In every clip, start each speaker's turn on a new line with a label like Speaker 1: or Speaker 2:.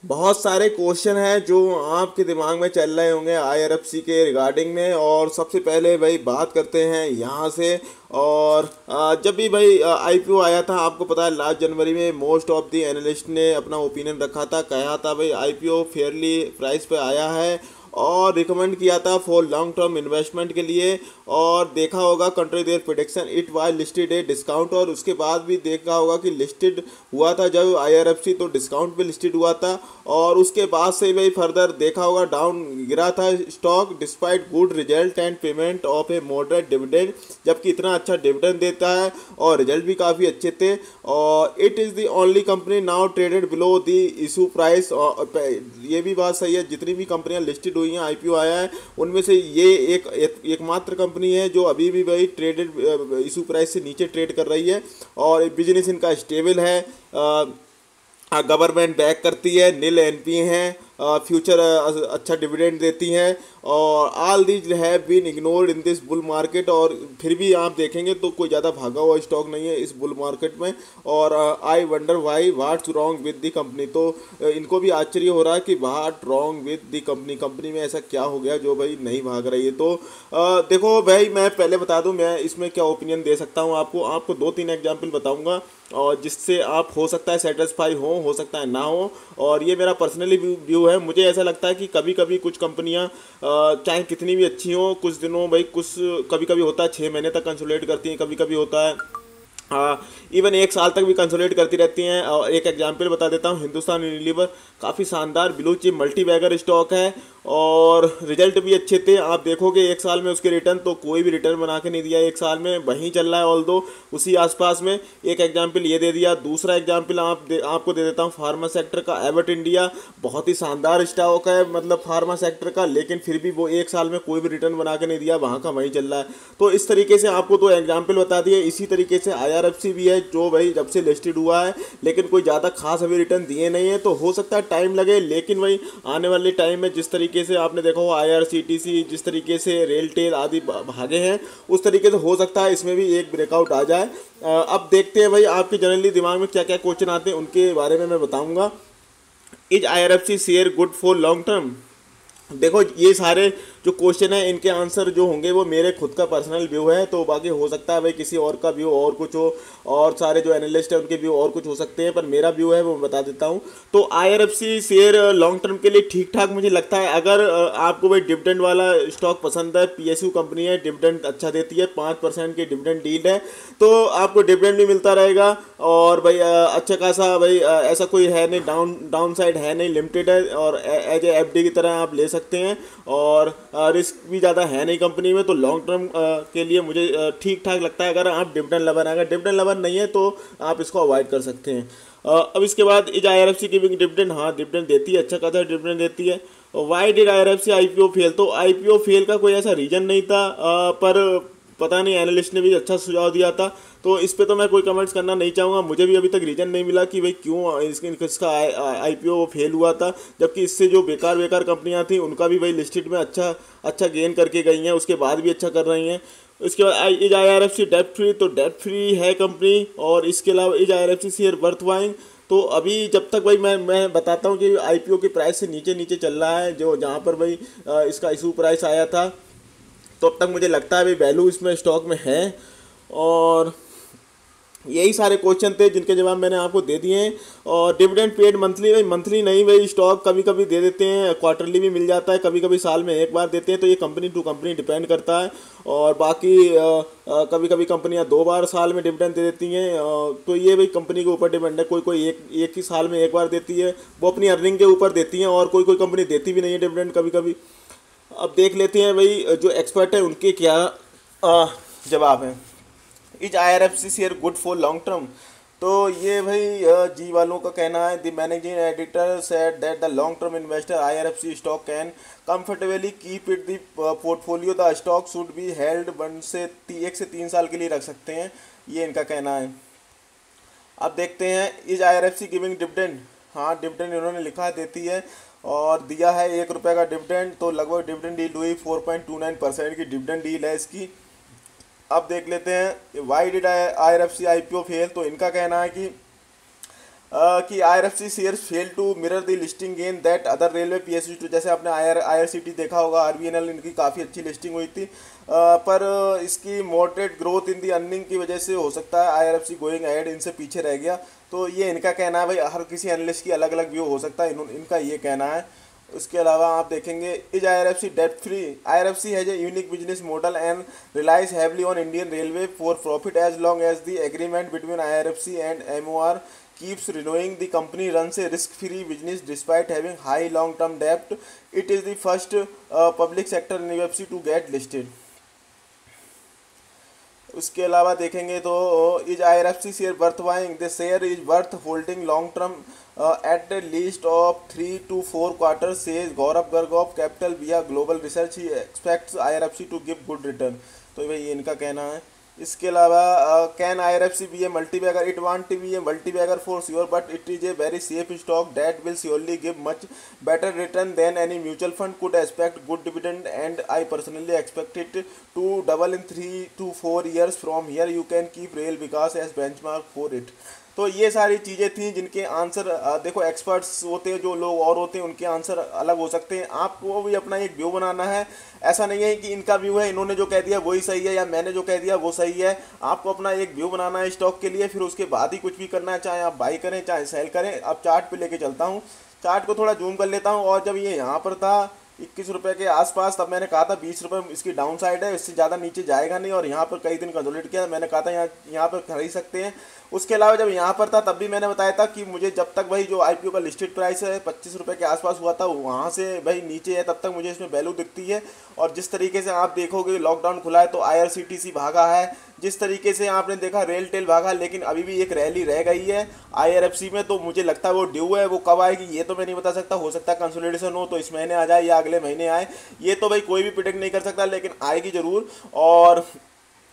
Speaker 1: बहुत सारे क्वेश्चन हैं जो आपके दिमाग में चल रहे होंगे आईआरएफसी के रिगार्डिंग में। और सबसे पहले भाई बात करते हैं यहाँ से। और जब भी भाई आईपीओ आया था, आपको पता है लास्ट जनवरी में मोस्ट ऑफ द एनालिस्ट ने अपना ओपिनियन रखा था, कहा था भाई आईपीओ फेयरली प्राइस पे आया है और रिकमेंड किया था फॉर लॉन्ग टर्म इन्वेस्टमेंट के लिए। और देखा होगा country their production it was listed a discount, और उसके बाद भी देखा होगा कि लिस्टेड हुआ था जब आईआरएफसी तो डिस्काउंट पे लिस्टेड हुआ था। और उसके बाद से भाई फर्दर देखा होगा डाउन गिरा था stock despite good result and payment of A moderate dividend, जबकि इतना अच्छा डिविडेंड देता है और रिजल्ट भी काफ़ी अच्छे थे। और it is the only company now traded below the issue price. ये भी बात सही है, जितनी भी कंपनियां लिस्टेड हुई हैं आईपीओ आया है उनमें से ये एकमात्र कंपनी है जो अभी भी भाई ट्रेडेड इशू प्राइस से नीचे ट्रेड कर रही है। और बिजनेस इनका स्टेबल है, गवर्नमेंट बैक करती है, नील एनपी हैं, फ्यूचर अच्छा डिविडेंड देती हैं। और all these have been ignored in this bull market. और फिर भी आप देखेंगे तो कोई ज़्यादा भागा हुआ स्टॉक नहीं है इस बुल मार्केट में। और I wonder why what's wrong with the company. तो इनको भी आश्चर्य हो रहा है कि what wrong with the company, company में ऐसा क्या हो गया जो भाई नहीं भाग रही है। तो देखो भाई, मैं पहले बता दूं मैं इसमें क्या ओपिनियन दे सकता हूं आपको 2-3 एग्जाम्पल बताऊंगा और जिससे आप हो सकता है सेटिस्फाई हो सकता है ना हो। और ये मेरा पर्सनली व्यू है। मुझे ऐसा लगता है कि कभी कभी कुछ कंपनियां चाहे कितनी भी अच्छी हो, कुछ दिनों भाई कुछ कभी कभी होता है 6 महीने तक कंसोलिडेट करती हैं, कभी कभी होता है इवन 1 साल तक भी कंसोलिडेट करती रहती हैं। और एक एग्जांपल बता देता हूँ, हिंदुस्तान यूनिलीवर काफ़ी शानदार blue chip multi bagger stock है और रिजल्ट भी अच्छे थे। आप देखोगे 1 साल में उसके रिटर्न तो कोई भी रिटर्न बना के नहीं दिया 1 साल में, वहीं चल रहा है ऑल दो उसी आसपास में। एक एग्जांपल ये दे दिया। दूसरा एग्जांपल आपको दे देता हूँ फार्मा सेक्टर का, एबट इंडिया बहुत ही शानदार स्टॉक है मतलब फार्मा सेक्टर का, लेकिन फिर भी वो 1 साल में कोई भी रिटर्न बना के नहीं दिया, वहाँ का वहीं चल रहा है। तो इस तरीके से आपको तो एग्जाम्पल बता दिए। इसी तरीके से आईआरएफसी भी है जो भाई जब से लिस्टेड हुआ है लेकिन कोई ज़्यादा खास अभी रिटर्न दिए नहीं है। तो हो सकता है टाइम लगे, लेकिन वही आने वाले टाइम में जिस तरीके से आपने देखा हो आईआरसीटीसी जिस तरीके से रेलटेल आदि भागे हैं उस तरीके से हो सकता है इसमें भी एक ब्रेकआउट आ जाए। अब देखते हैं भाई आपके जनरली दिमाग में क्या क्या क्वेश्चन आते हैं उनके बारे में मैं बताऊंगा। Is IRFC share good for long term? देखो ये सारे जो क्वेश्चन है इनके आंसर जो होंगे वो मेरे खुद का पर्सनल व्यू है, तो बाकी हो सकता है भाई किसी और का व्यू और कुछ हो और सारे जो एनालिस्ट है उनके व्यू और कुछ हो सकते हैं, पर मेरा व्यू है वो मैं बता देता हूँ। तो आईआरएफसी शेयर लॉन्ग टर्म के लिए ठीक ठाक मुझे लगता है। अगर आपको भाई डिविडेंड वाला स्टॉक पसंद है, पीएसयू कंपनी है, डिविडेंड अच्छा देती है, 5% की डिविडेंड डील है, तो आपको डिविडेंड भी मिलता रहेगा। और भाई अच्छा खासा भाई ऐसा कोई है नहीं, डाउन साइड है नहीं, लिमिटेड है और एज ए एफडी की तरह आप ले सकते हैं। और रिस्क भी ज़्यादा है नहीं कंपनी में, तो लॉन्ग टर्म के लिए मुझे ठीक ठाक लगता है। अगर आप डिविडेंड लवर हैं, अगर डिविडेंड लवर नहीं है तो आप इसको अवॉइड कर सकते हैं। अब इसके बाद इज आईआरएफसी की डिविडेंड, हाँ डिविडेंड देती है, अच्छा खासा डिविडेंड देती है। Y did IRFC IPO fail? तो आईपीओ फेल का कोई ऐसा रीज़न नहीं था, पर पता नहीं एनालिस्ट ने भी अच्छा सुझाव दिया था, तो इस पे तो मैं कोई कमेंट्स करना नहीं चाहूँगा। मुझे भी अभी तक रीज़न नहीं मिला कि भाई क्यों इसका आईपीओ फेल हुआ था, जबकि इससे जो बेकार कंपनियां थी उनका भी भाई लिस्टेड में अच्छा गेन करके गई हैं, उसके बाद भी अच्छा कर रही हैं। इसके बाद इज आईआरएफसी डेट फ्री? तो डेट फ्री है कंपनी। और इसके अलावा is IRFC share worth buying? तो अभी जब तक भाई मैं बताता हूँ कि आईपीओ के प्राइस से नीचे नीचे चल रहा है, जो जहाँ पर भाई इसका इशू प्राइस आया था, तो अब तक मुझे लगता है भाई वैल्यू इसमें स्टॉक में है। और यही सारे क्वेश्चन थे जिनके जवाब मैंने आपको दे दिए हैं। और डिविडेंड पेड मंथली? भाई मंथली नहीं भाई, स्टॉक कभी कभी दे देते हैं, क्वार्टरली भी मिल जाता है, कभी कभी साल में एक बार देते हैं, तो ये कंपनी टू कंपनी डिपेंड करता है। और बाकी कभी कभी कंपनियां 2 बार साल में डिविडेंड दे देती हैं, तो ये भाई कंपनी के ऊपर डिपेंड है। कोई कोई एक ही साल में एक बार देती है, वो अपनी अर्निंग के ऊपर देती हैं, और कोई कोई कंपनी देती भी नहीं है डिविडेंड कभी कभी। अब देख लेते हैं भाई जो एक्सपर्ट है उनके क्या जवाब हैं। Is IRFC share good for long term? तो ये भाई जी वालों का कहना है, the managing editor said that the long term investor IRFC stock can comfortably keep it the portfolio, the stock should be held 1 से 3 साल के लिए रख सकते हैं, ये इनका कहना है। अब देखते हैं इज आईआरएफसी गिविंग डिविडेंड? हाँ डिविडेंड इन्होंने लिखा है देती है, और दिया है ₹1 का डिविडेंड, तो लगभग डिविडेंड डील हुई 4.29% की डिविडेंड डील है इसकी। अब देख लेते हैं why did IRFC IPO fail? तो इनका कहना है कि कि IRFC share fail to mirror the listing gain that other railway PSU too. जैसे आपने IRCT देखा होगा, RVNL, इनकी काफ़ी अच्छी लिस्टिंग हुई थी, पर इसकी moderate growth in the earning की वजह से हो सकता है IRFC गोइंग अहेड इनसे पीछे रह गया। तो ये इनका कहना है भाई, हर किसी एनालिस्ट की अलग अलग व्यू हो सकता है, इनका ये कहना है। उसके अलावा आप देखेंगे, is IRFC debt free? IRFC has a unique business model and relies heavily on Indian railway for profit as long as the agreement between IRFC and MOR keeps renewing. The company runs a risk-free business despite having high long-term debt. It is the first public sector NBFC to get listed. उसके अलावा देखेंगे तो is IRFC share worth buying? The share is worth holding long term at least of 3 to 4 quarters, says Gaurav Garg of Capital Via Global Research. He expects IRFC to give good return. तो भाई ये इनका कहना है। इसके अलावा can IRFC be a multibagger? It want to be a multibagger for sure, but it is a very safe stock that will surely give much better return than any mutual fund, could expect good dividend, and I personally expect it to double in 3 to 4 years from here. You can keep Rail Vikas as benchmark for it. तो ये सारी चीज़ें थी जिनके answer, देखो experts होते हैं जो लोग और होते हैं, उनके आंसर अलग हो सकते हैं। आपको भी अपना एक व्यू बनाना है। ऐसा नहीं है कि इनका व्यू है, इन्होंने जो कह दिया वही सही है, या मैंने जो कह दिया वो सही है। आपको अपना एक व्यू बनाना है स्टॉक के लिए, फिर उसके बाद ही कुछ भी करना है, चाहे आप बाई करें चाहे सेल करें। अब चार्ट पे लेके चलता हूँ, चार्ट को थोड़ा जूम कर लेता हूँ। और जब ये यहाँ पर था 21 रुपये के आसपास, तब मैंने कहा था 20 रुपये इसकी डाउन साइड है, इससे ज़्यादा नीचे जाएगा नहीं। और यहाँ पर कई दिन कंसोलिडेट किया, मैंने कहा था यहाँ पर खरीद सकते हैं। उसके अलावा जब यहाँ पर था तब भी मैंने बताया था कि मुझे जब तक भाई जो IPO का लिस्टेड प्राइस है 25 रुपये के आसपास हुआ था, वहाँ से भाई नीचे है, तब तक मुझे इसमें वैल्यू दिखती है। और जिस तरीके से आप देखोगे लॉकडाउन खुला है तो IRCTC भागा है, जिस तरीके से आपने देखा रेल टेल भागा, लेकिन अभी भी एक रैली रह गई है IRFC में। तो मुझे लगता है वो ड्यू है, वो कब आएगी ये तो मैं नहीं बता सकता। हो सकता है कंसोलिडेशन हो तो इस महीने आ जाए या अगले महीने आए, ये तो भाई कोई भी प्रिडिक्ट नहीं कर सकता, लेकिन आएगी ज़रूर। और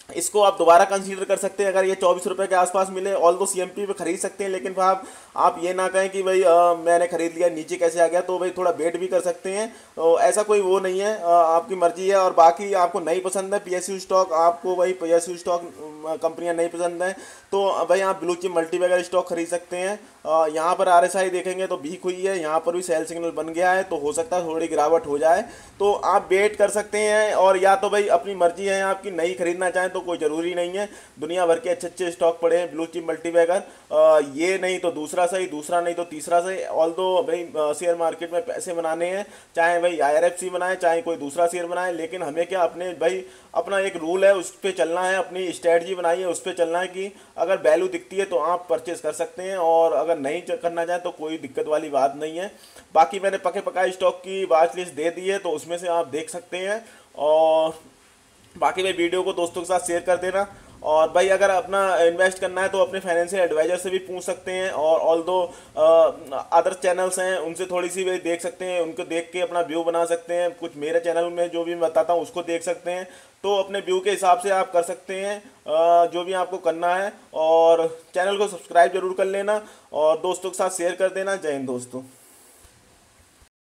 Speaker 1: इसको आप दोबारा कंसीडर कर सकते हैं अगर ये 24 रुपये के आसपास मिले। ऑल दो CMP पे खरीद सकते हैं, लेकिन आप ये ना कहें कि भाई मैंने खरीद लिया नीचे कैसे आ गया, तो भाई थोड़ा वेट भी कर सकते हैं। तो ऐसा कोई वो नहीं है, आपकी मर्जी है। और बाकी आपको नहीं पसंद है PSU स्टॉक, आपको भाई PSU स्टॉक कंपनियां नहीं पसंद है, तो भाई आप ब्लू चिप मल्टीबैगर स्टॉक खरीद सकते हैं। यहाँ पर RSI देखेंगे तो वीक हुई है, यहाँ पर भी सेल सिग्नल बन गया है, तो हो सकता है थोड़ी गिरावट हो जाए, तो आप वेट कर सकते हैं। और या तो भाई अपनी मर्जी है आपकी, नहीं खरीदना चाहें तो कोई ज़रूरी नहीं है। दुनिया भर के अच्छे अच्छे स्टॉक पड़े हैं ब्लू चिप मल्टीबैगर, ये नहीं तो दूसरा सही, दूसरा नहीं तो तीसरा सही। ऑल दो भाई शेयर मार्केट में पैसे बनाने हैं, चाहे भाई IRFC बनाए चाहे कोई दूसरा शेयर बनाए, लेकिन हमें क्या अपने भाई अपना एक रूल है उस पर चलना है, अपनी स्ट्रेटजी बनाई है उस पर चलना है कि अगर वैल्यू दिखती है तो आप परचेज कर सकते हैं, और अगर नहीं करना चाहें तो कोई दिक्कत वाली बात नहीं है। बाकी मैंने पके पकाए स्टॉक की वॉच लिस्ट दे दी है, तो उसमें से आप देख सकते हैं। और बाकी भाई वीडियो को दोस्तों के साथ शेयर कर देना। और भाई अगर अपना इन्वेस्ट करना है तो अपने फाइनेंशियल एडवाइजर से भी पूछ सकते हैं, और ऑल दो अदर चैनल्स हैं उनसे थोड़ी सी भाई देख सकते हैं, उनको देख के अपना व्यू बना सकते हैं। कुछ मेरे चैनल में जो भी मैं बताता हूँ उसको देख सकते हैं, तो अपने व्यू के हिसाब से आप कर सकते हैं जो भी आपको करना है। और चैनल को सब्सक्राइब जरूर कर लेना और दोस्तों के साथ शेयर कर देना। जय हिंद दोस्तों।